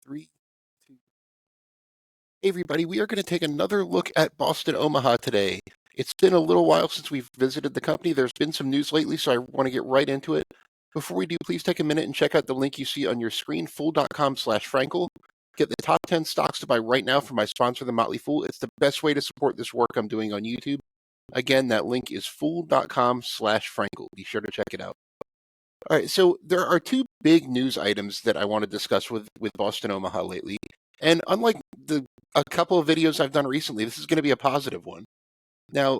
Three, two. Hey everybody, we are going to take another look at Boston Omaha today. It's been a little while since we've visited the company. There's been some news lately, so I want to get right into it. Before we do, please take a minute and check out the link you see on your screen, fool.com/Frankel. Get the top 10 stocks to buy right now from my sponsor, The Motley Fool. It's the best way to support this work I'm doing on YouTube. Again, that link is fool.com/Frankel. Be sure to check it out. All right, so there are two big news items that I want to discuss with Boston Omaha lately. And unlike a couple of videos I've done recently, this is going to be a positive one. Now,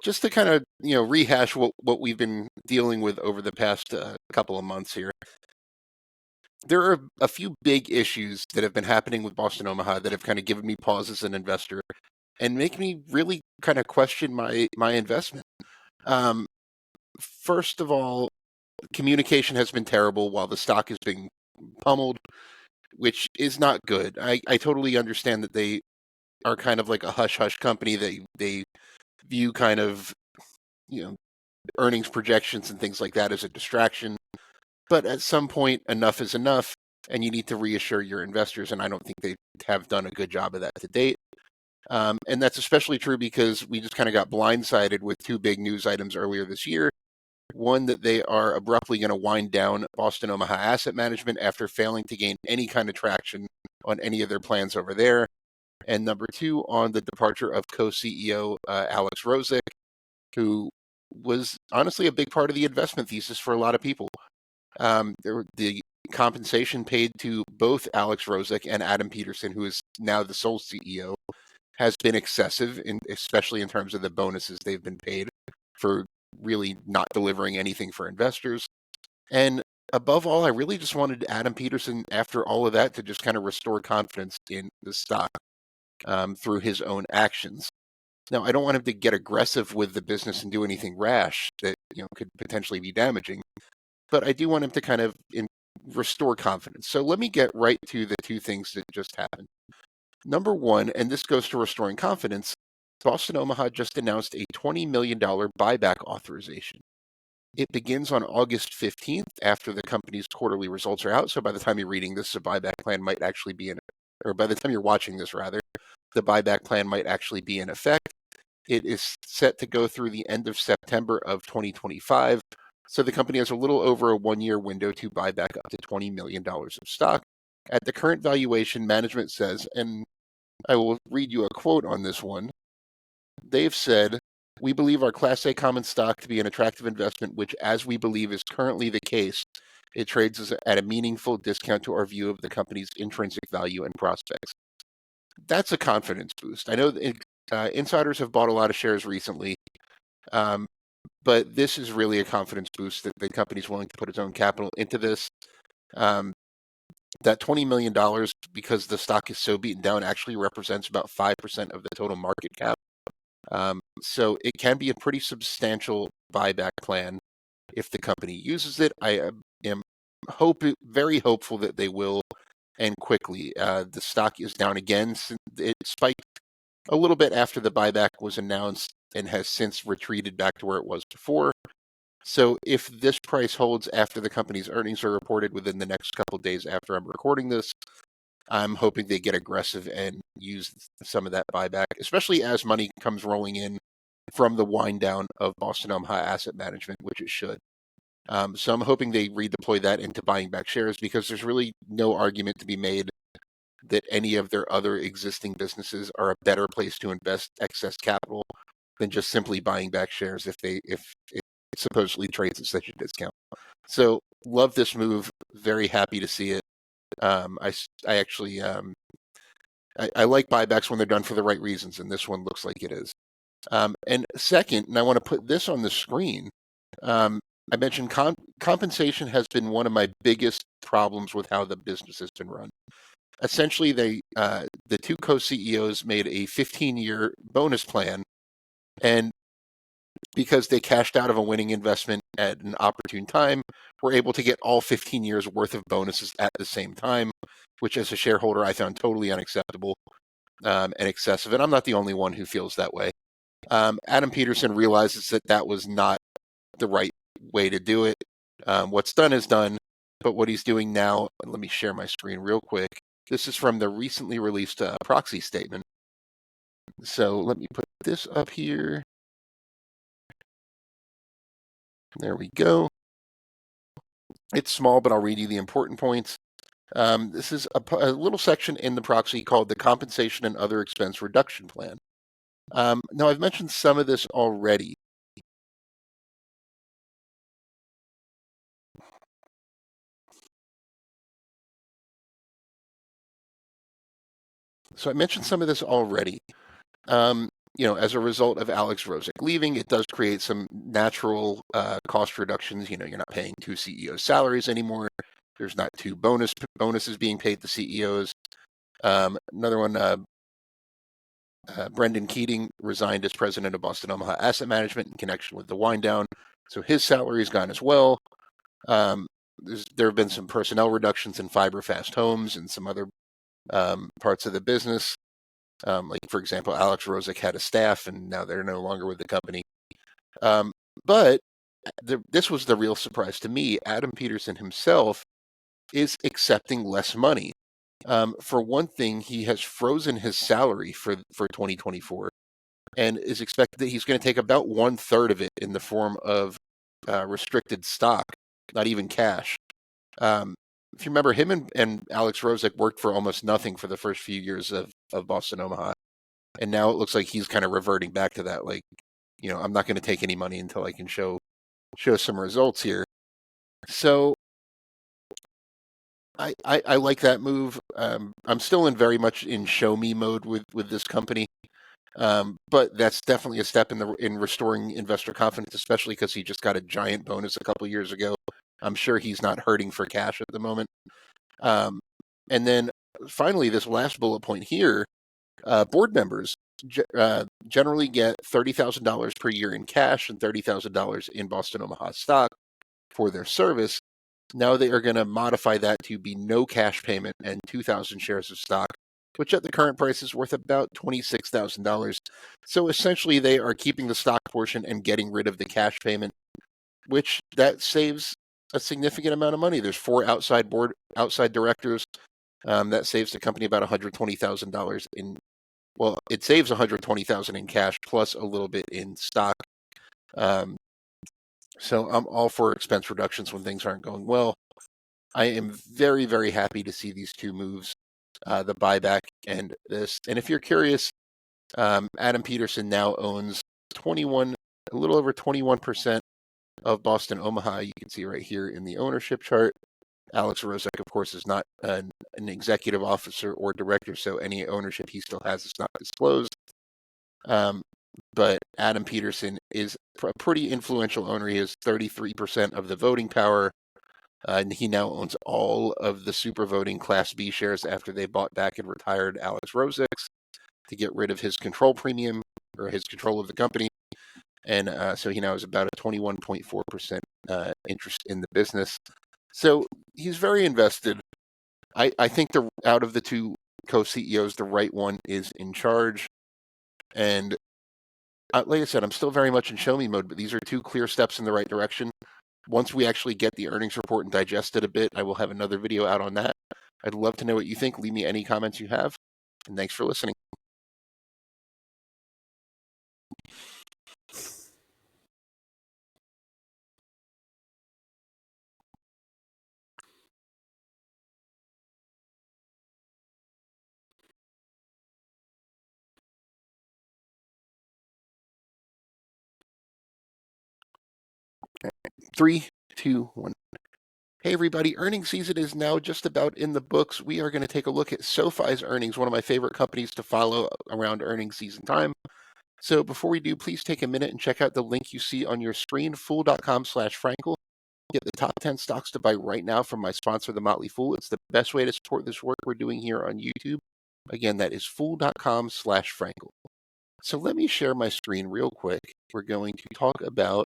just to kind of rehash what we've been dealing with over the past couple of months here, there are a few big issues that have been happening with Boston Omaha that have kind of given me pause as an investor and make me really kind of question my investment. First of all, communication has been terrible while the stock is being pummeled, which is not good. I totally understand that they are kind of like a hush-hush company. They view kind of, earnings projections and things like that as a distraction. But at some point, enough is enough, and you need to reassure your investors, and I don't think they have done a good job of that to date. And that's especially true because we just kind of got blindsided with two big news items earlier this year. One, that they are abruptly going to wind down Boston Omaha Asset Management after failing to gain any kind of traction on any of their plans over there. And number two, on the departure of co-CEO Alex Rosick, who was honestly a big part of the investment thesis for a lot of people. The compensation paid to both Alex Rosick and Adam Peterson, who is now the sole CEO, has been excessive, especially in terms of the bonuses they've been paid for really not delivering anything for investors. And above all, I really just wanted Adam Peterson, after all of that, to just kind of restore confidence in the stock through his own actions. Now, I don't want him to get aggressive with the business and do anything rash that could potentially be damaging, but I do want him to kind of restore confidence. So let me get right to the two things that just happened. Number one, and this goes to restoring confidence, Boston Omaha just announced a $20 million buyback authorization. It begins on August 15th after the company's quarterly results are out. So by the time you're reading this, the buyback plan might actually be in, or by the time you're watching this, rather, the buyback plan might actually be in effect. It is set to go through the end of September of 2025. So the company has a little over a 1-year window to buy back up to $20 million of stock. At the current valuation, management says, and I will read you a quote on this one. They've said, "We believe our Class A common stock to be an attractive investment, which, as we believe is currently the case, it trades at a meaningful discount to our view of the company's intrinsic value and prospects." That's a confidence boost. I know that insiders have bought a lot of shares recently, but this is really a confidence boost that the company's willing to put its own capital into this. That $20 million, because the stock is so beaten down, actually represents about 5% of the total market cap. So it can be a pretty substantial buyback plan if the company uses it. I am very hopeful that they will, and quickly. The stock is down again. It spiked a little bit after the buyback was announced and has since retreated back to where it was before. So if this price holds after the company's earnings are reported within the next couple of days after I'm recording this, I'm hoping they get aggressive and use some of that buyback, especially as money comes rolling in from the wind down of Boston Omaha Asset Management, which it should. So I'm hoping they redeploy that into buying back shares, because there's really no argument to be made that any of their other existing businesses are a better place to invest excess capital than just simply buying back shares if it supposedly trades at such a discount. So love this move. Very happy to see it. I actually I like buybacks when they're done for the right reasons, and this one looks like it is. And second, and I want to put this on the screen, I mentioned compensation has been one of my biggest problems with how the business has been run. Essentially, the two co-CEOs made a 15-year bonus plan, and because they cashed out of a winning investment at an opportune time, were able to get all 15 years worth of bonuses at the same time, which as a shareholder I found totally unacceptable and excessive. And I'm not the only one who feels that way. Adam Peterson realizes that that was not the right way to do it. What's done is done, but what he's doing now, let me share my screen real quick. This is from the recently released proxy statement. So let me put this up here. There we go. It's small, but I'll read you the important points. This is a little section in the proxy called the Compensation and Other Expense Reduction Plan. Now, I've mentioned some of this already. So I mentioned some of this already. As a result of Alex Rosick leaving, it does create some natural cost reductions. You're not paying two CEOs' salaries anymore. There's not two bonuses being paid to CEOs. Another one, Brendan Keating resigned as president of Boston Omaha Asset Management in connection with the wind down, so his salary is gone as well. There have been some personnel reductions in Fiberfast Homes and some other parts of the business. Like, for example, Alex Rosick had a staff, and now they're no longer with the company. But this was the real surprise to me. Adam Peterson himself is accepting less money. For one thing, he has frozen his salary for 2024 and is expected that he's going to take about 1/3 of it in the form of restricted stock, not even cash. If you remember, him and Alex Rosick worked for almost nothing for the first few years of Boston Omaha. And now it looks like he's kind of reverting back to that. Like, I'm not going to take any money until I can show some results here. So I like that move. I'm still very much in show me mode with this company. But that's definitely a step in restoring investor confidence, especially because he just got a giant bonus a couple years ago. I'm sure he's not hurting for cash at the moment. And then finally, this last bullet point here, board members generally get $30,000 per year in cash and $30,000 in Boston Omaha stock for their service. Now they are going to modify that to be no cash payment and 2,000 shares of stock, which at the current price is worth about $26,000. So essentially, they are keeping the stock portion and getting rid of the cash payment, which that saves a significant amount of money. There's 4 outside directors. That saves the company about $120,000 in. Well, it saves $120,000 in cash plus a little bit in stock. So I'm all for expense reductions when things aren't going well. I am very, very happy to see these two moves, the buyback and this. And if you're curious, Adam Peterson now owns a little over 21% of Boston Omaha. You can see right here in the ownership chart. Alex Rosick, of course, is not an executive officer or director, so any ownership he still has is not disclosed. But Adam Peterson is a pretty influential owner. He has 33% of the voting power, and he now owns all of the super voting Class B shares after they bought back and retired Alex Rosick's to get rid of his control premium or his control of the company. And so he now has about a 21.4% interest in the business. So he's very invested. I think out of the two co-CEOs, the right one is in charge. And like I said, I'm still very much in show me mode, but these are two clear steps in the right direction. Once we actually get the earnings report and digest it a bit, I will have another video out on that. I'd love to know what you think. Leave me any comments you have. And thanks for listening. Three, two, one. Hey everybody, earnings season is now just about in the books. We are going to take a look at Sofi's earnings, one of my favorite companies to follow around earnings season time. So before we do, please take a minute and check out the link you see on your screen, fool.com/Frankel. Get the top 10 stocks to buy right now from my sponsor, The Motley Fool. It's the best way to support this work we're doing here on YouTube. Again, that is fool.com/Frankel. So let me share my screen real quick. We're going to talk about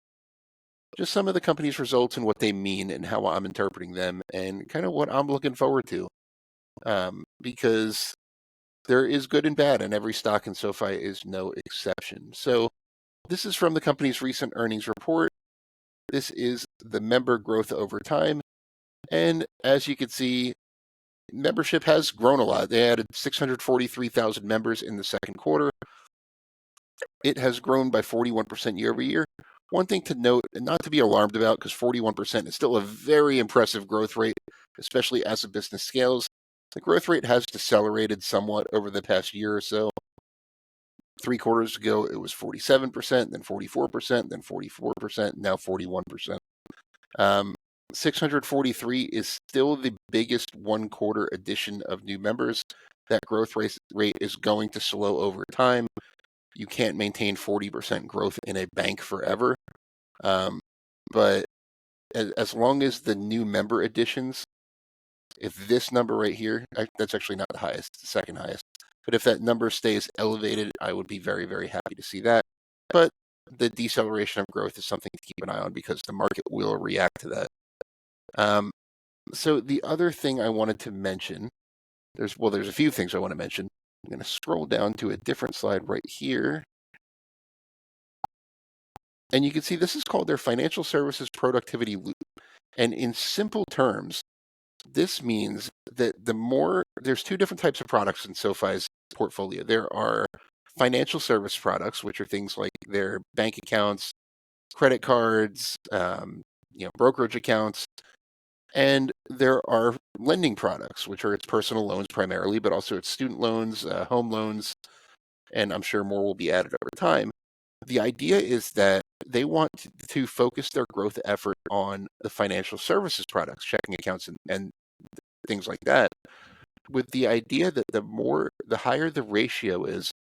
just some of the company's results and what they mean and how I'm interpreting them and kind of what I'm looking forward to. Because there is good and bad, and every stock in SoFi is no exception. So this is from the company's recent earnings report. This is the member growth over time. And as you can see, membership has grown a lot. They added 643,000 members in the second quarter. It has grown by 41% year over year. One thing to note, and not to be alarmed about, because 41% is still a very impressive growth rate, especially as the business scales. The growth rate has decelerated somewhat over the past year or so. 3 quarters ago, it was 47%, then 44%, then 44%, now 41%. 643 is still the biggest 1 quarter addition of new members. That growth rate is going to slow over time. You can't maintain 40% growth in a bank forever. But as long as the new member additions, if this number right here, that's actually not the highest, it's the second highest. But if that number stays elevated, I would be very, very happy to see that. But the deceleration of growth is something to keep an eye on because the market will react to that. So the other thing I wanted to mention, there's a few things I want to mention. I'm going to scroll down to a different slide right here. And you can see this is called their financial services productivity loop. And in simple terms, this means that there's two different types of products in SoFi's portfolio. There are financial service products, which are things like their bank accounts, credit cards, brokerage accounts, and there are lending products, which are its personal loans primarily, but also its student loans, home loans, and I'm sure more will be added over time. The idea is that they want to focus their growth effort on the financial services products, checking accounts, and things like that, with the idea that the higher the ratio is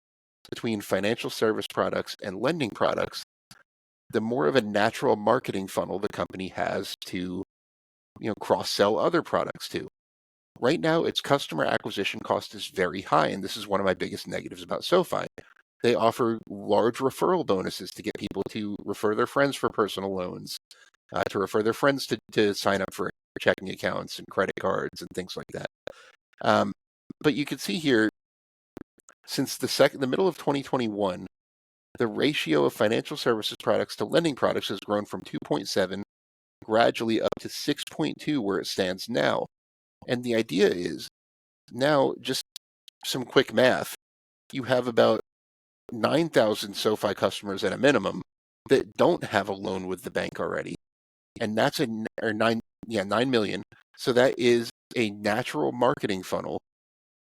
between financial service products and lending products, the more of a natural marketing funnel the company has to, cross-sell other products to. Right now, its customer acquisition cost is very high, and this is one of my biggest negatives about SoFi. They offer large referral bonuses to get people to refer their friends for personal loans, to refer their friends to sign up for checking accounts and credit cards and things like that. But you can see here, since the middle of 2021, the ratio of financial services products to lending products has grown from 2.7 gradually up to 6.2 where it stands now. And the idea is now, just some quick math, you have about 9,000 SoFi customers at a minimum that don't have a loan with the bank already. And that's 9 million. So that is a natural marketing funnel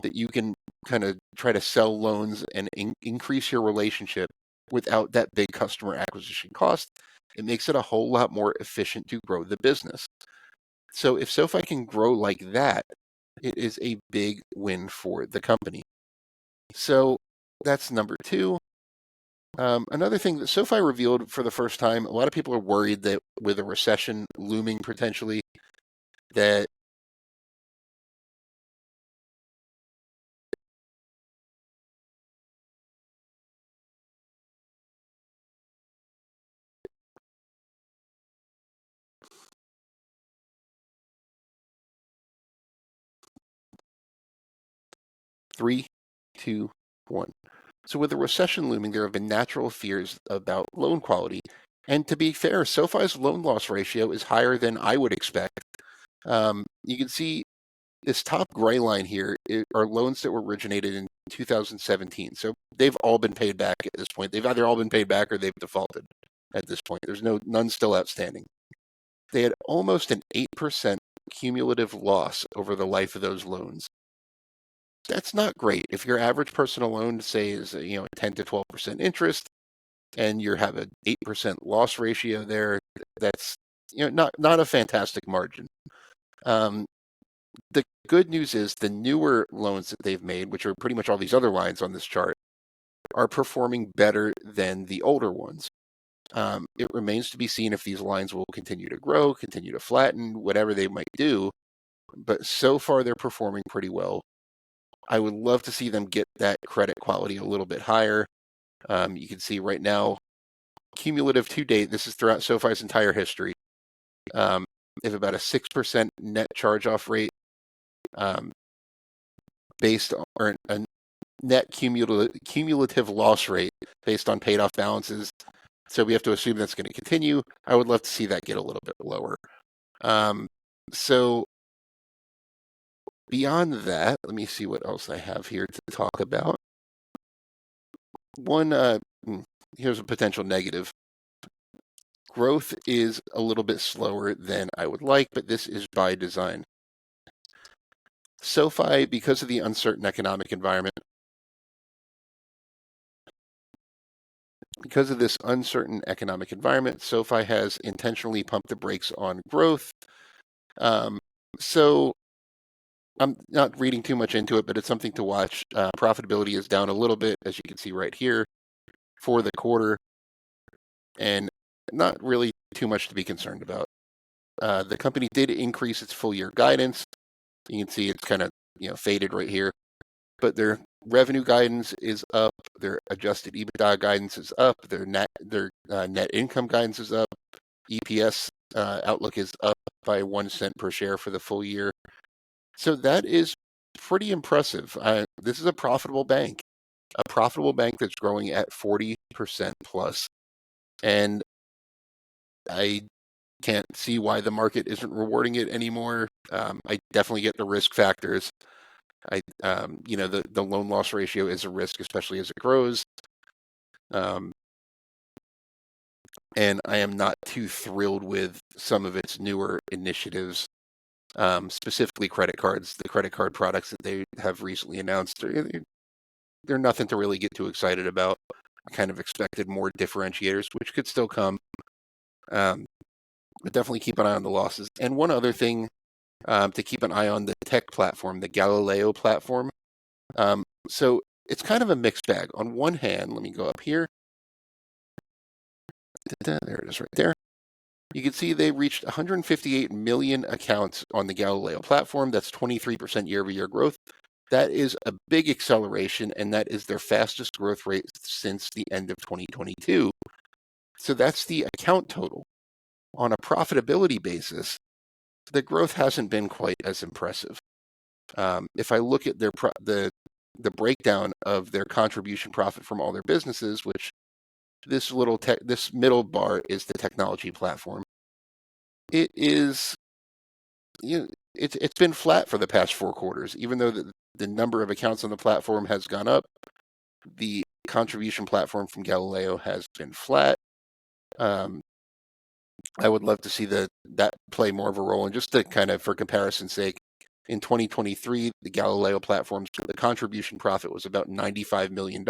that you can kind of try to sell loans and increase your relationship without that big customer acquisition cost. It makes it a whole lot more efficient to grow the business. So if SoFi can grow like that, it is a big win for the company. So that's number two. Another thing that SoFi revealed for the first time, a lot of people are worried that with a recession looming potentially, that three, two, one. So with a recession looming, there have been natural fears about loan quality. And to be fair, SoFi's loan loss ratio is higher than I would expect. You can see this top gray line here are loans that were originated in 2017. So they've all been paid back at this point. They've either all been paid back or they've defaulted at this point. There's none still outstanding. They had almost an 8% cumulative loss over the life of those loans. That's not great. If your average personal loan, say, is 10 to 12% interest, and you have an 8% loss ratio there, that's not a fantastic margin. The good news is the newer loans that they've made, which are pretty much all these other lines on this chart, are performing better than the older ones. It remains to be seen if these lines will continue to grow, continue to flatten, whatever they might do. But so far, they're performing pretty well. I would love to see them get that credit quality a little bit higher. You can see right now, cumulative to date, this is throughout SoFi's entire history, they have about a 6% net charge-off rate based on or a net cumulative loss rate based on paid off balances. So we have to assume that's going to continue. I would love to see that get a little bit lower. So beyond that, let me see what else I have here to talk about. Here's a potential negative. Growth is a little bit slower than I would like, but this is by design. Sofi, because of the uncertain economic environment, Sofi has intentionally pumped the brakes on growth. So I'm not reading too much into it, but it's something to watch. Profitability is down a little bit, as you can see right here, for the quarter, and not really too much to be concerned about. The company did increase its full year guidance. You can see it's kind of faded right here, but their revenue guidance is up. Their adjusted EBITDA guidance is up. Their net income guidance is up. EPS outlook is up by 1 cent per share for the full year. So that is pretty impressive. This is a profitable bank that's growing at 40% plus. And I can't see why the market isn't rewarding it anymore. I definitely get the risk factors. The loan loss ratio is a risk, especially as it grows. And I am not too thrilled with some of its newer initiatives, specifically credit cards. The credit card products that they have recently announced, they're nothing to really get too excited about. I kind of expected more differentiators, which could still come. But definitely keep an eye on the losses. And one other thing to keep an eye on, the tech platform, the Galileo platform. So it's kind of a mixed bag. On one hand, let me go up here. There it is right there. You can see they reached 158 million accounts on the Galileo platform. That's 23% year-over-year growth. That is a big acceleration, and that is their fastest growth rate since the end of 2022. So that's the account total. On a profitability basis, the growth hasn't been quite as impressive. If I look at the breakdown of their contribution profit from all their businesses, which this middle bar is the technology platform, it is it's been flat for the past 4 quarters. Even though the number of accounts on the platform has gone up, the contribution platform from Galileo has been flat. I would love to see that play more of a role. And just to kind of, for comparison's sake, in 2023, the Galileo platform's the contribution profit was about $95 million.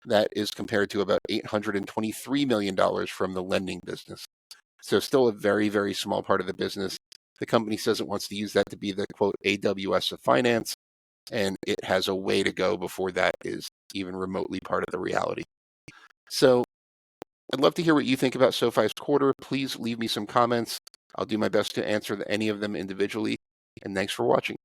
That is compared to about $823 million from the lending business. So still a very, very small part of the business. The company says it wants to use that to be the, quote, AWS of finance, and it has a way to go before that is even remotely part of the reality. So I'd love to hear what you think about SoFi's quarter. Please leave me some comments. I'll do my best to answer any of them individually. And thanks for watching.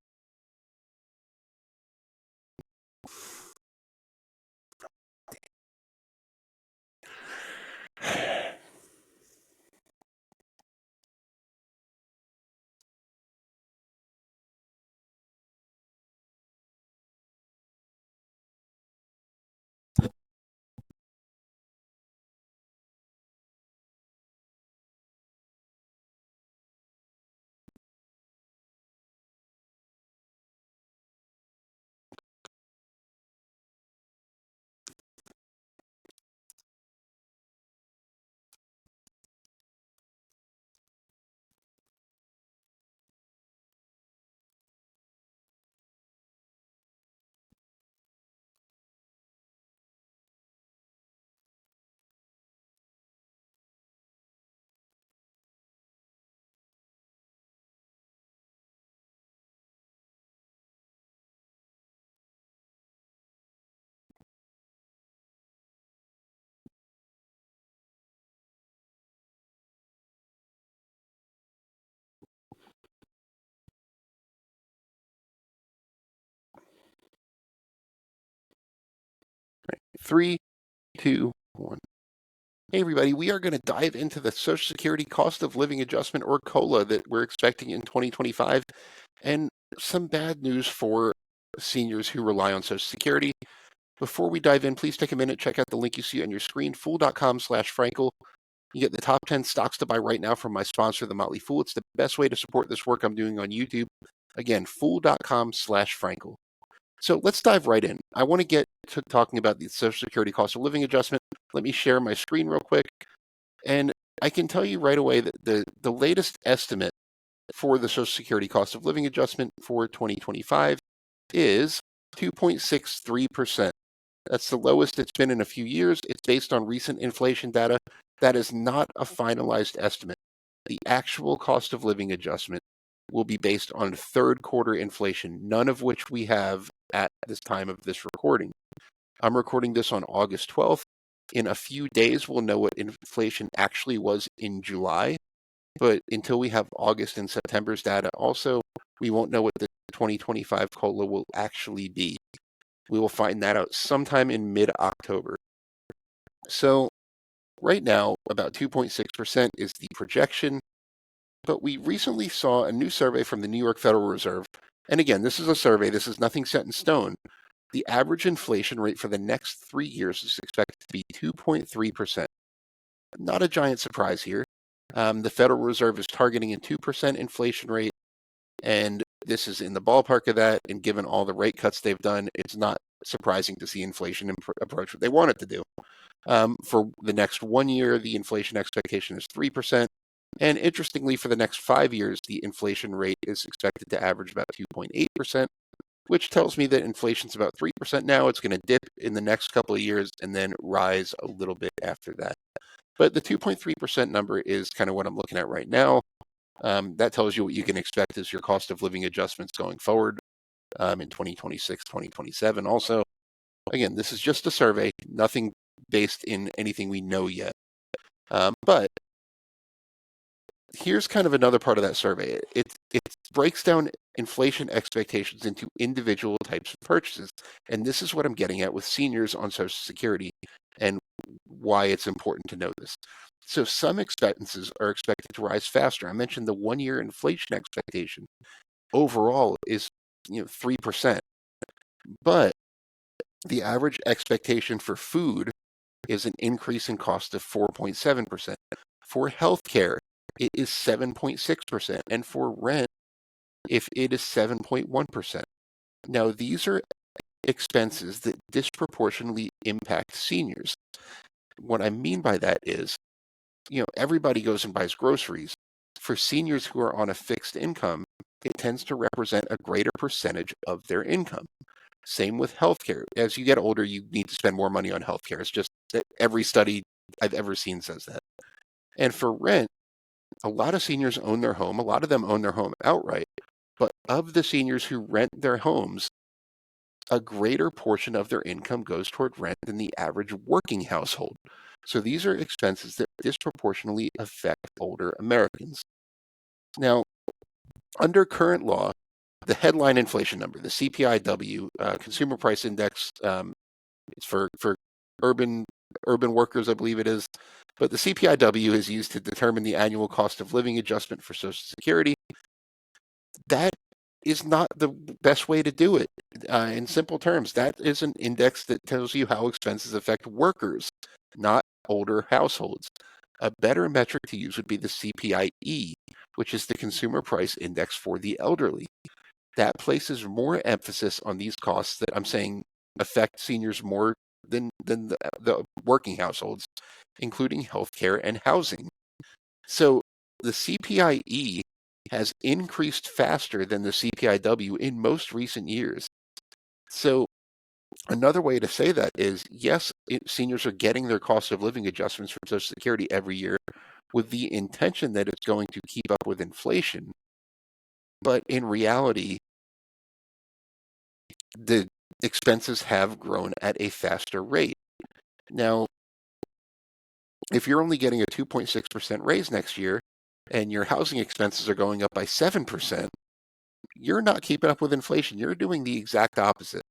Right. 3, 2, 1. Hey, everybody. We are going to dive into the Social Security Cost of Living Adjustment, or COLA, that we're expecting in 2025, and some bad news for seniors who rely on Social Security. Before we dive in, please take a minute, check out the link you see on your screen, fool.com/Frankel. You get the top 10 stocks to buy right now from my sponsor, The Motley Fool. It's the best way to support this work I'm doing on YouTube. Again, fool.com/Frankel. So let's dive right in. I want to get to talking about the Social Security cost of living adjustment. Let me share my screen real quick. And I can tell you right away that the latest estimate for the Social Security cost of living adjustment for 2025 is 2.63%. That's the lowest it's been in a few years. It's based on recent inflation data. That is not a finalized estimate. The actual cost of living adjustment will be based on third quarter inflation, none of which we have at this time of this recording. I'm recording this on August 12th. In a few days, we'll know what inflation actually was in July. But until we have August and September's data, also, we won't know what the 2025 COLA will actually be. We will find that out sometime in mid-October. So right now, about 2.6% is the projection. But we recently saw a new survey from the New York Federal Reserve. And again, this is a survey. This is nothing set in stone. The average inflation rate for the next 3 years is expected to be 2.3%. Not a giant surprise here. The Federal Reserve is targeting a 2% inflation rate, and this is in the ballpark of that. And given all the rate cuts they've done, it's not surprising to see inflation approach what they want it to do. For the next 1 year, the inflation expectation is 3%. And interestingly, for the next 5 years, the inflation rate is expected to average about 2.8%, which tells me that inflation's about 3% now. It's going to dip in the next couple of years and then rise a little bit after that. But the 2.3% number is kind of what I'm looking at right now. That tells you what you can expect as your cost of living adjustments going forward in 2026, 2027. Also, again, this is just a survey, nothing based in anything we know yet. But here's kind of another part of that survey. It breaks down inflation expectations into individual types of purchases. And this is what I'm getting at with seniors on Social Security and why it's important to know this. So some expenses are expected to rise faster. I mentioned the 1 year inflation expectation overall is 3%. But the average expectation for food is an increase in cost of 4.7%. For healthcare, it is 7.6%. And for rent, if it is 7.1%. Now, these are expenses that disproportionately impact seniors. What I mean by that is, everybody goes and buys groceries. For seniors who are on a fixed income, it tends to represent a greater percentage of their income. Same with healthcare. As you get older, you need to spend more money on healthcare. It's just that every study I've ever seen says that. And for rent, a lot of seniors own their home. A lot of them own their home outright. But of the seniors who rent their homes, a greater portion of their income goes toward rent than the average working household. So these are expenses that disproportionately affect older Americans. Now, under current law, the headline inflation number, the CPIW, Consumer Price Index, it's for urban workers, I believe it is. But the CPIW is used to determine the annual cost of living adjustment for Social Security. That is not the best way to do it. In simple terms, that is an index that tells you how expenses affect workers, not older households. A better metric to use would be the CPIE, which is the Consumer Price Index for the elderly. That places more emphasis on these costs that I'm saying affect seniors more than the working households, including healthcare and housing. So the CPIE has increased faster than the CPIW in most recent years. So another way to say that is, yes, seniors are getting their cost of living adjustments from Social Security every year with the intention that it's going to keep up with inflation. But in reality, the expenses have grown at a faster rate. Now, if you're only getting a 2.6% raise next year and your housing expenses are going up by 7%, you're not keeping up with inflation. You're doing the exact opposite.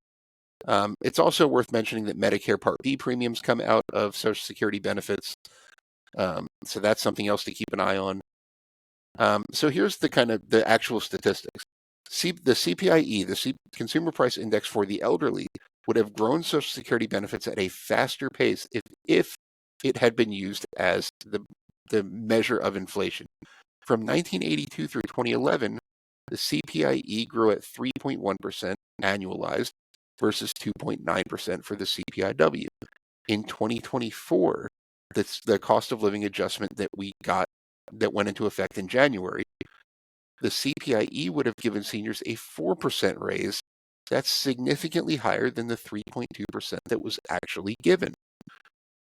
It's also worth mentioning that Medicare Part B premiums come out of Social Security benefits. So that's something else to keep an eye on. So here's the actual statistics. The CPIE, the Consumer Price Index for the elderly, would have grown Social Security benefits at a faster pace if it had been used as the measure of inflation. From 1982 through 2011, the CPIE grew at 3.1% annualized versus 2.9% for the CPIW. In 2024, the cost of living adjustment that we got that went into effect in January, the CPIE would have given seniors a 4% raise. That's significantly higher than the 3.2% that was actually given.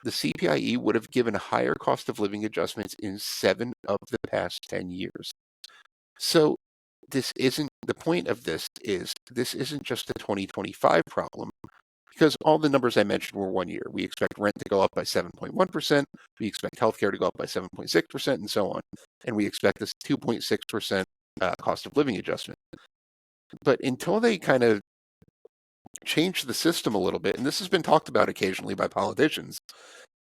The CPIE would have given higher cost of living adjustments in 7 of the past 10 years. So the point of this isn't just a 2025 problem, because all the numbers I mentioned were 1 year. We expect rent to go up by 7.1%, we expect healthcare to go up by 7.6%, and so on. And we expect this 2.6% cost of living adjustment. But until they kind of change the system a little bit, and this has been talked about occasionally by politicians,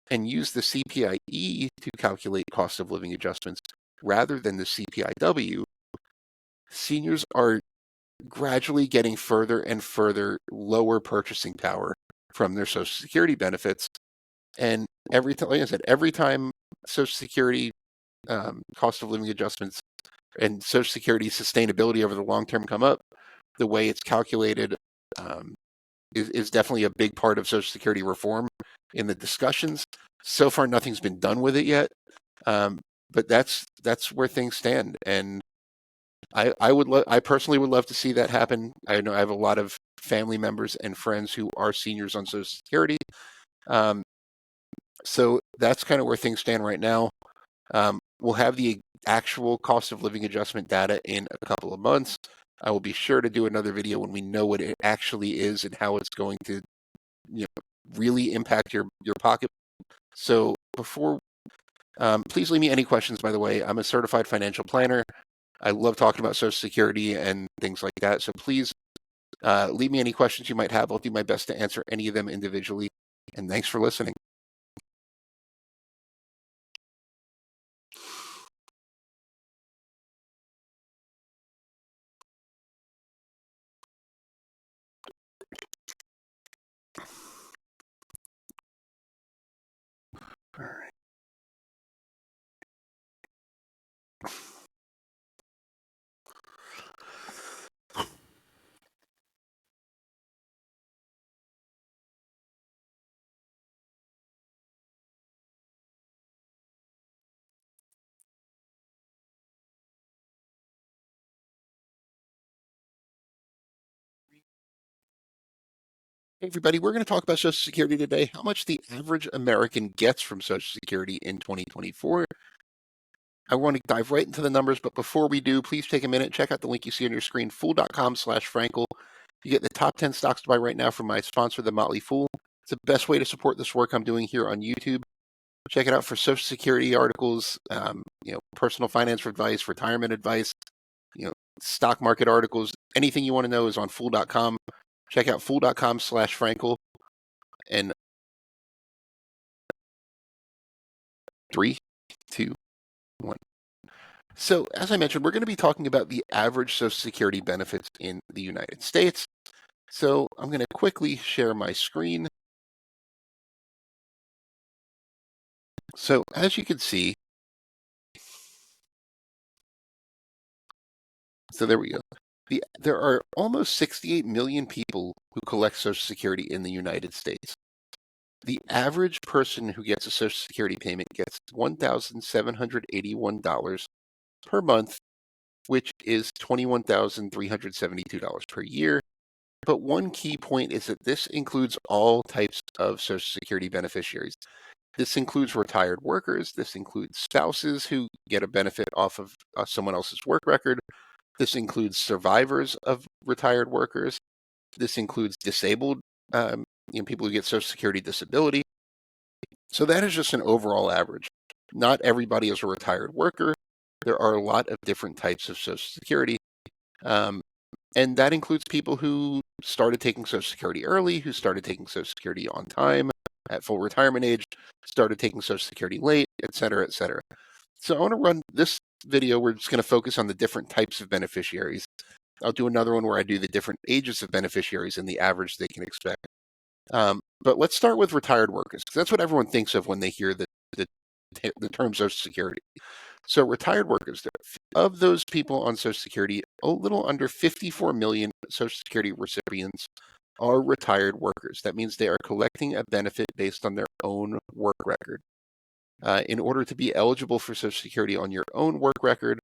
and use the CPIE to calculate cost of living adjustments rather than the CPIW, seniors are gradually getting further and further lower purchasing power from their Social Security benefits. And like I said, every time Social Security cost of living adjustments and Social Security sustainability over the long term come up, the way it's calculated is definitely a big part of Social Security reform in the discussions. So far, nothing's been done with it yet, but that's where things stand. And I personally would love to see that happen. I know I have a lot of family members and friends who are seniors on Social Security. So that's kind of where things stand right now. We'll have the actual cost of living adjustment data in a couple of months. I will be sure to do another video when we know what it actually is and how it's going to, really impact your pocket. So please leave me any questions, by the way. I'm a certified financial planner. I love talking about Social Security and things like that. So please leave me any questions you might have. I'll do my best to answer any of them individually. And thanks for listening. All right. Hey, everybody, we're going to talk about Social Security today, how much the average American gets from Social Security in 2024. I want to dive right into the numbers, but before we do, please take a minute, check out the link you see on your screen, fool.com/Frankel. You get the top 10 stocks to buy right now from my sponsor, The Motley Fool. It's the best way to support this work I'm doing here on YouTube. Check it out for Social Security articles, personal finance advice, retirement advice, stock market articles. Anything you want to know is on fool.com. Check out fool.com/Frankel. And 3, 2, 1. So, as I mentioned, we're going to be talking about the average Social Security benefits in the United States. So, I'm going to quickly share my screen. So, as you can see, so there we go. There are almost 68 million people who collect Social Security in the United States. The average person who gets a Social Security payment gets $1,781 per month, which is $21,372 per year. But one key point is that this includes all types of Social Security beneficiaries. This includes retired workers. This includes spouses who get a benefit off of someone else's work record. This includes survivors of retired workers. This includes disabled, people who get Social Security disability. So that is just an overall average. Not everybody is a retired worker. There are a lot of different types of Social Security. And that includes people who started taking Social Security early, who started taking Social Security on time, at full retirement age, started taking Social Security late, et cetera, et cetera. So I want to run this video. We're just going to focus on the different types of beneficiaries. I'll do another one where I do the different ages of beneficiaries and the average they can expect. But let's start with retired workers, because that's what everyone thinks of when they hear the term Social Security. So retired workers, of those people on Social Security, a little under 54 million Social Security recipients are retired workers. That means they are collecting a benefit based on their own work record. In order to be eligible for Social Security on your own work record,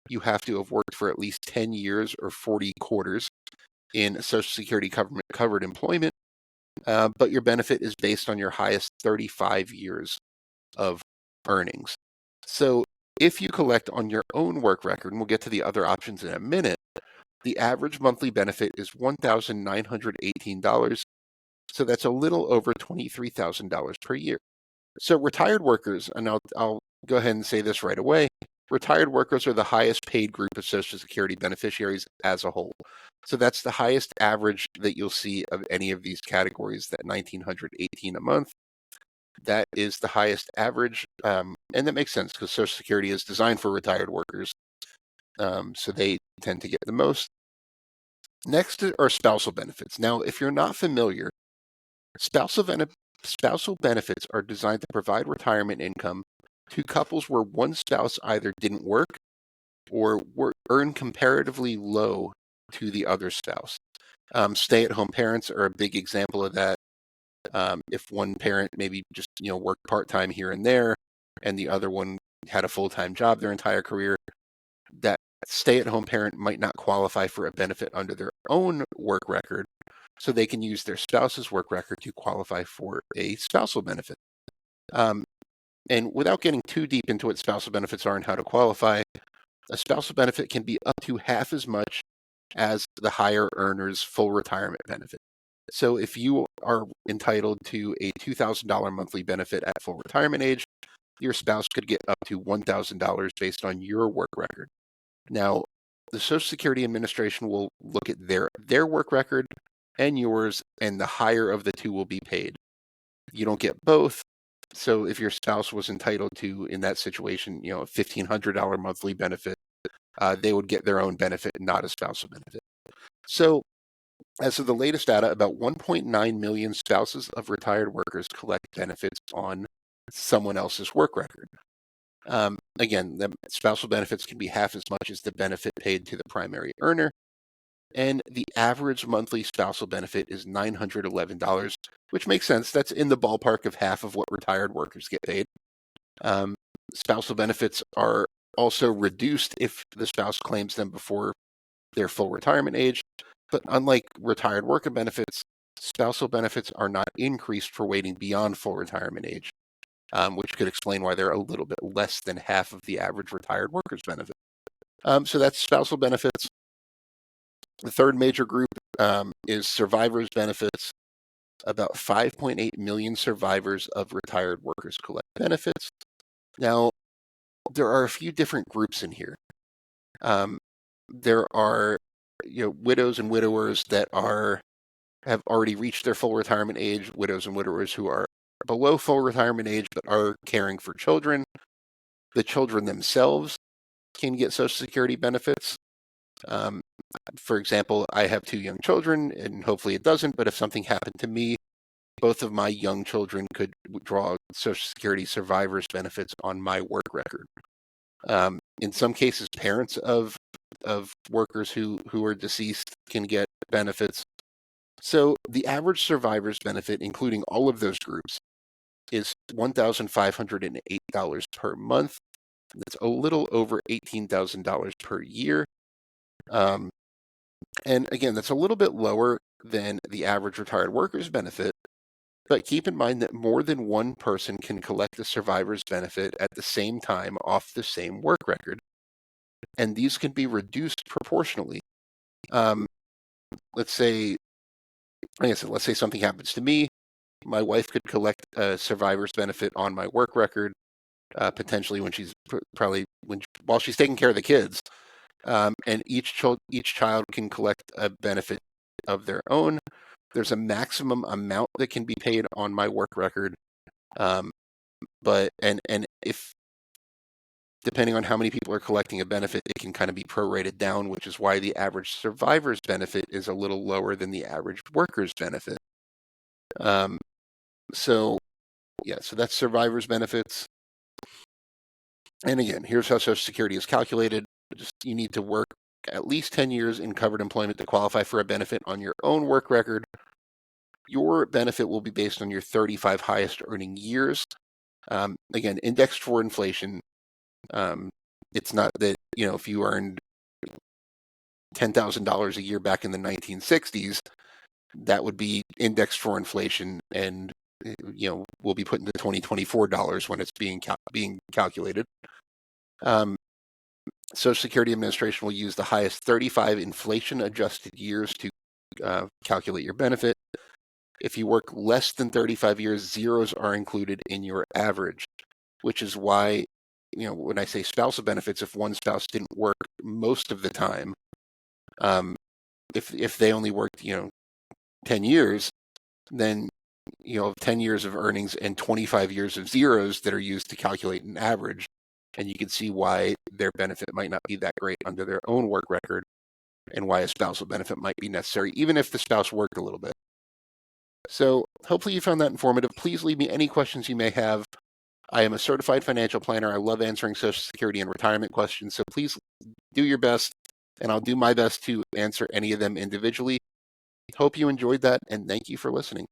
you have to have worked for at least 10 years or 40 quarters in Social Security covered employment, but your benefit is based on your highest 35 years of earnings. So if you collect on your own work record, and we'll get to the other options in a minute, the average monthly benefit is $1,918. So that's a little over $23,000 per year. So retired workers, and I'll go ahead and say this right away, retired workers are the highest paid group of Social Security beneficiaries as a whole. So that's the highest average that you'll see of any of these categories, that $1,918 a month. That is the highest average, and that makes sense because Social Security is designed for retired workers, so they tend to get the most. Next are spousal benefits. Now, if you're not familiar, spousal benefits are designed to provide retirement income to couples where one spouse either didn't work or earn comparatively low to the other spouse. Stay-at-home parents are a big example of that. If one parent maybe just worked part-time here and there, and the other one had a full-time job their entire career, that stay-at-home parent might not qualify for a benefit under their own work record, so they can use their spouse's work record to qualify for a spousal benefit. And without getting too deep into what spousal benefits are and how to qualify, a spousal benefit can be up to half as much as the higher earner's full retirement benefit. So if you are entitled to a $2,000 monthly benefit at full retirement age, your spouse could get up to $1,000 based on your work record. Now, the Social Security Administration will look at their work record and yours, and the higher of the two will be paid. You don't get both. So if your spouse was entitled to, in that situation, a $1,500 monthly benefit, they would get their own benefit, not a spousal benefit. So as of the latest data, about 1.9 million spouses of retired workers collect benefits on someone else's work record. Again, the spousal benefits can be half as much as the benefit paid to the primary earner. And the average monthly spousal benefit is $911, which makes sense. That's in the ballpark of half of what retired workers get paid. Spousal benefits are also reduced if the spouse claims them before their full retirement age. But unlike retired worker benefits, spousal benefits are not increased for waiting beyond full retirement age, which could explain why they're a little bit less than half of the average retired worker's benefit. So that's spousal benefits. The third major group is survivors' benefits. About 5.8 million survivors of retired workers collect benefits. Now, there are a few different groups in here. There are widows and widowers that have already reached their full retirement age, widows and widowers who are below full retirement age but are caring for children. The children themselves can get Social Security benefits. For example, I have 2 young children, and hopefully it doesn't, but if something happened to me, both of my young children could draw Social Security survivors benefits on my work record. In some cases, parents of workers who are deceased can get benefits. So the average survivor's benefit, including all of those groups, is $1,508 per month. That's a little over $18,000 per year. And again, that's a little bit lower than the average retired worker's benefit. But keep in mind that more than one person can collect the survivor's benefit at the same time off the same work record. And these can be reduced proportionally. Let's say something happens to me. My wife could collect a survivor's benefit on my work record, potentially when she's while she's taking care of the kids. And each child can collect a benefit of their own. There's a maximum amount that can be paid on my work record, but if depending on how many people are collecting a benefit, it can kind of be prorated down, which is why the average survivor's benefit is a little lower than the average worker's benefit. So that's survivor's benefits. And again, here's how Social Security is calculated. You need to work at least 10 years in covered employment to qualify for a benefit on your own work record. Your benefit will be based on your 35 highest earning years. Again, indexed for inflation. It's not that, if you earned $10,000 a year back in the 1960s, that would be indexed for inflation and, will be put into 2024 dollars when it's being calculated. Social Security Administration will use the highest 35 inflation-adjusted years to calculate your benefit. If you work less than 35 years, zeros are included in your average, which is why, when I say spousal benefits, if one spouse didn't work most of the time, if they only worked, 10 years, then 10 years of earnings and 25 years of zeros that are used to calculate an average. And you can see why their benefit might not be that great under their own work record and why a spousal benefit might be necessary, even if the spouse worked a little bit. So hopefully you found that informative. Please leave me any questions you may have. I am a certified financial planner. I love answering Social Security and retirement questions. So please do your best, and I'll do my best to answer any of them individually. Hope you enjoyed that, and thank you for listening.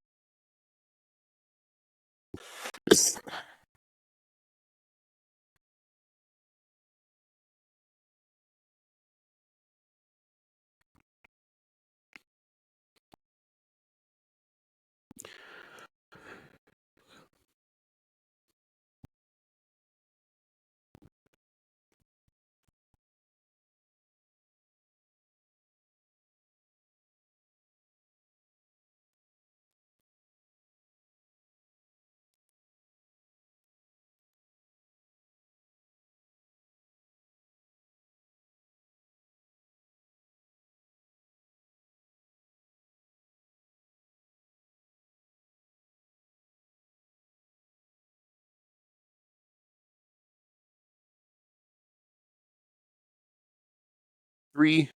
3,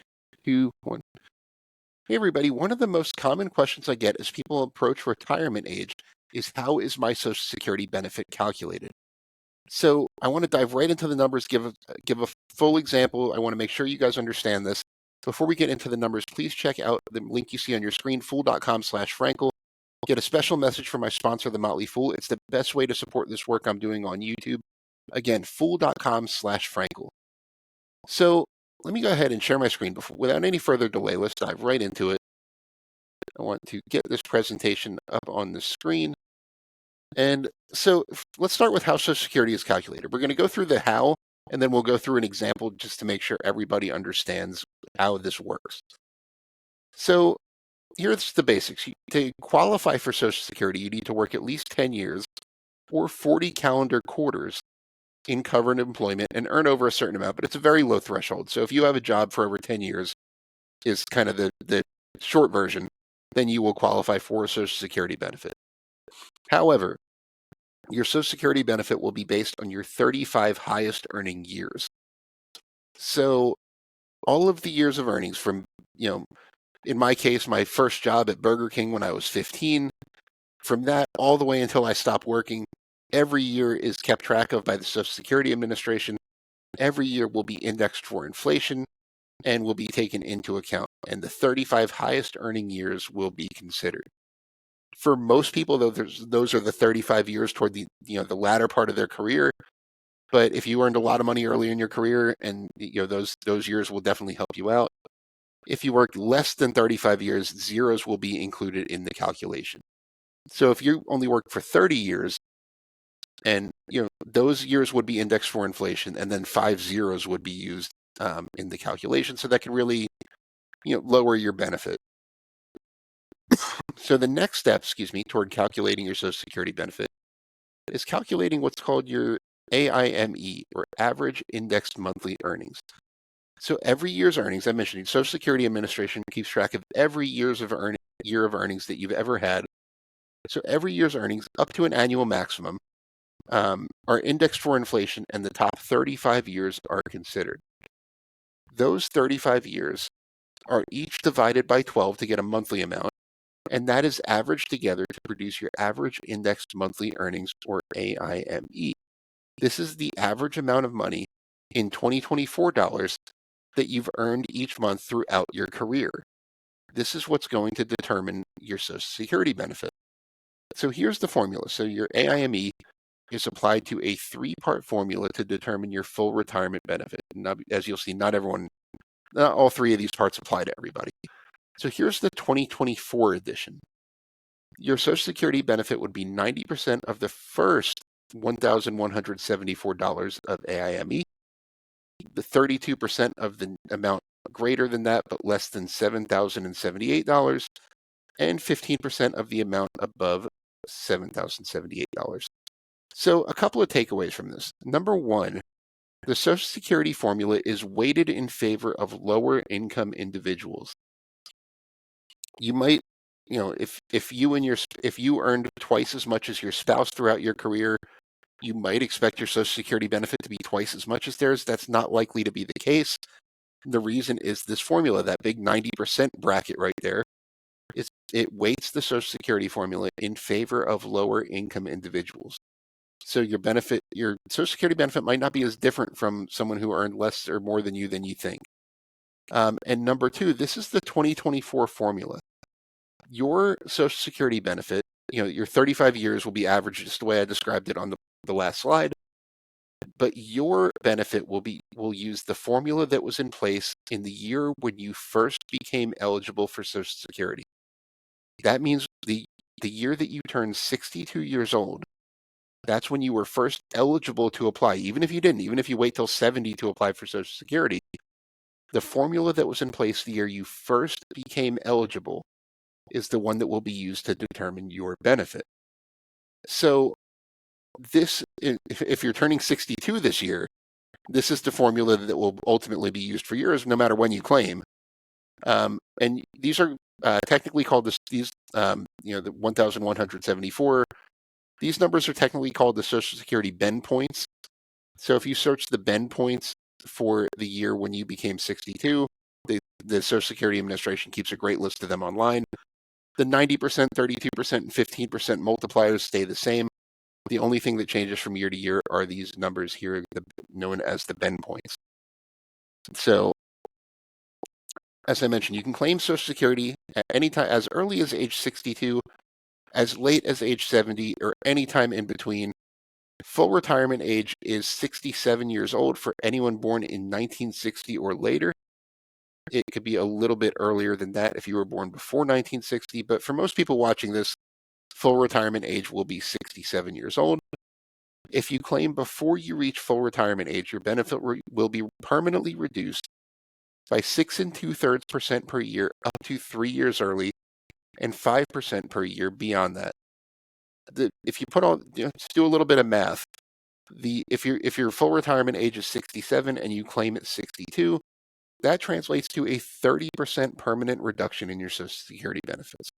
2, 1. Hey, everybody. One of the most common questions I get as people approach retirement age is, how is my Social Security benefit calculated? So I want to dive right into the numbers, give a full example. I want to make sure you guys understand this. Before we get into the numbers, please check out the link you see on your screen, fool.com/Frankel. Get a special message from my sponsor, The Motley Fool. It's the best way to support this work I'm doing on YouTube. Again, fool.com/Frankel. So let me go ahead and share my screen without any further delay. Let's dive right into it. I want to get this presentation up on the screen. And so let's start with how Social Security is calculated. We're going to go through the how, and then we'll go through an example just to make sure everybody understands how this works. So here's the basics. To qualify for Social Security, you need to work at least 10 years or 40 calendar quarters in covered employment and earn over a certain amount, but it's a very low threshold. So if you have a job for over 10 years, is kind of the short version, then you will qualify for a Social Security benefit. However, your Social Security benefit will be based on your 35 highest earning years. So all of the years of earnings from, in my case, my first job at Burger King when I was 15, from that all the way until I stopped working, every year is kept track of by the Social Security Administration. Every year will be indexed for inflation and will be taken into account, and the 35 highest earning years will be considered. For most people, though, those are the 35 years toward the latter part of their career. But if you earned a lot of money early in your career, and those years will definitely help you out. If you work less than 35 years, zeros will be included in the calculation. So if you only work for 30 years, and those years would be indexed for inflation, and then 5 zeros would be used in the calculation, so that can really lower your benefit. So the next step, toward calculating your Social Security benefit is calculating what's called your AIME, or Average Indexed Monthly Earnings. So every year's earnings, I mentioned, the Social Security Administration keeps track of every year of earnings that you've ever had. So every year's earnings, up to an annual maximum, are indexed for inflation, and the top 35 years are considered. Those 35 years are each divided by 12 to get a monthly amount, and that is averaged together to produce your Average Indexed Monthly Earnings, or AIME. This is the average amount of money in 2024 dollars that you've earned each month throughout your career. This is what's going to determine your Social Security benefit. So here's the formula. So your AIME is applied to a three-part formula to determine your full retirement benefit. And as you'll see, not all three of these parts apply to everybody. So here's the 2024 edition. Your Social Security benefit would be 90% of the first $1,174 of AIME, the 32% of the amount greater than that but less than $7,078, and 15% of the amount above $7,078. So a couple of takeaways from this. Number one, the Social Security formula is weighted in favor of lower income individuals. You might, if you earned twice as much as your spouse throughout your career, you might expect your Social Security benefit to be twice as much as theirs. That's not likely to be the case. The reason is this formula, that big 90% bracket right there, it weights the Social Security formula in favor of lower income individuals. So your Social Security benefit might not be as different from someone who earned less or more than you think. And number two, this is the 2024 formula. Your Social Security benefit, your 35 years will be averaged just the way I described it on the last slide. But your benefit will use the formula that was in place in the year when you first became eligible for Social Security. That means the year that you turned 62 years old, that's when you were first eligible to apply. Even if you wait till 70 to apply for Social Security, the formula that was in place the year you first became eligible is the one that will be used to determine your benefit. So if you're turning 62 this year, this is the formula that will ultimately be used for yours, no matter when you claim. And these are technically called the 1,174. These numbers are technically called the Social Security bend points. So if you search the bend points for the year when you became 62, the Social Security Administration keeps a great list of them online. The 90%, 32%, and 15% multipliers stay the same. The only thing that changes from year to year are these numbers here, known as the bend points. So, as I mentioned, you can claim Social Security at any time, as early as age 62, as late as age 70, or any time in between. Full retirement age is 67 years old for anyone born in 1960 or later. It could be a little bit earlier than that if you were born before 1960, but for most people watching this, full retirement age will be 67 years old. If you claim before you reach full retirement age, your benefit will be permanently reduced by 6 2/3% per year up to 3 years early, and 5% per year beyond that. If you just do a little bit of math, if your full retirement age is 67 and you claim at 62, that translates to a 30% permanent reduction in your Social Security benefits.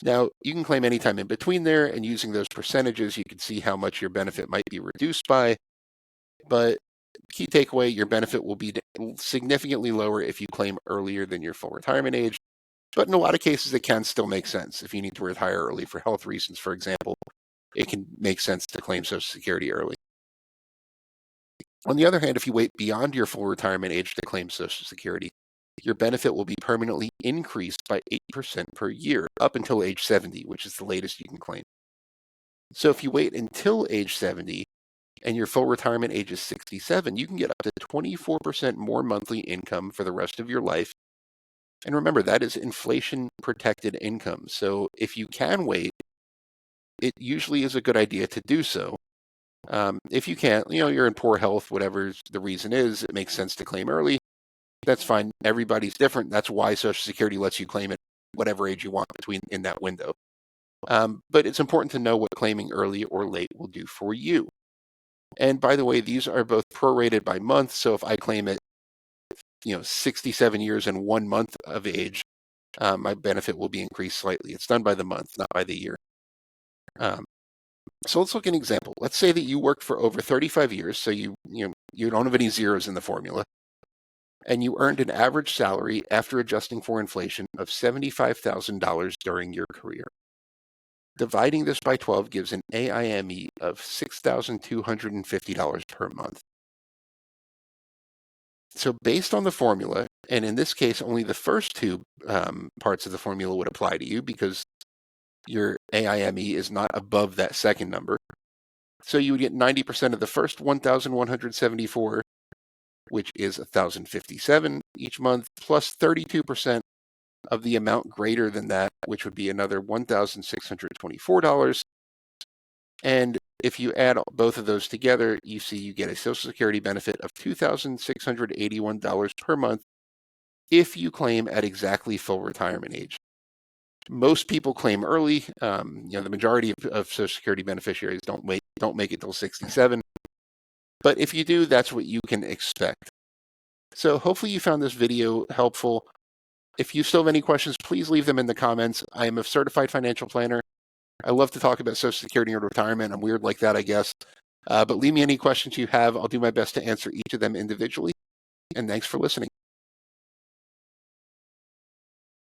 Now, you can claim anytime in between there, and using those percentages, you can see how much your benefit might be reduced by. But key takeaway, your benefit will be significantly lower if you claim earlier than your full retirement age. But in a lot of cases, it can still make sense. If you need to retire early for health reasons, for example, it can make sense to claim Social Security early. On the other hand, if you wait beyond your full retirement age to claim Social Security, your benefit will be permanently increased by 8% per year up until age 70, which is the latest you can claim. So if you wait until age 70 and your full retirement age is 67, you can get up to 24% more monthly income for the rest of your life. And remember, that is inflation-protected income. So if you can wait, it usually is a good idea to do so. If you can't, you're in poor health, whatever the reason is, it makes sense to claim early. That's fine. Everybody's different. That's why Social Security lets you claim it whatever age you want in that window. But it's important to know what claiming early or late will do for you. And by the way, these are both prorated by month. So if I claim it, 67 years and 1 month of age, my benefit will be increased slightly. It's done by the month, not by the year. So let's look at an example. Let's say that you worked for over 35 years, so you don't have any zeros in the formula, and you earned an average salary after adjusting for inflation of $75,000 during your career. Dividing this by 12 gives an AIME of $6,250 per month. So based on the formula, and in this case, only the first two parts of the formula would apply to you because your AIME is not above that second number. So you would get 90% of the first 1,174, which is 1,057 each month, plus 32% of the amount greater than that, which would be another $1,624. And if you add both of those together, you see you get a Social Security benefit of $2,681 per month if you claim at exactly full retirement age. Most people claim early. The majority of Social Security beneficiaries don't make it till 67. But if you do, that's what you can expect. So hopefully you found this video helpful. If you still have any questions, please leave them in the comments. I am a certified financial planner. I love to talk about Social Security and retirement. I'm weird like that, I guess. But leave me any questions you have. I'll do my best to answer each of them individually. And thanks for listening.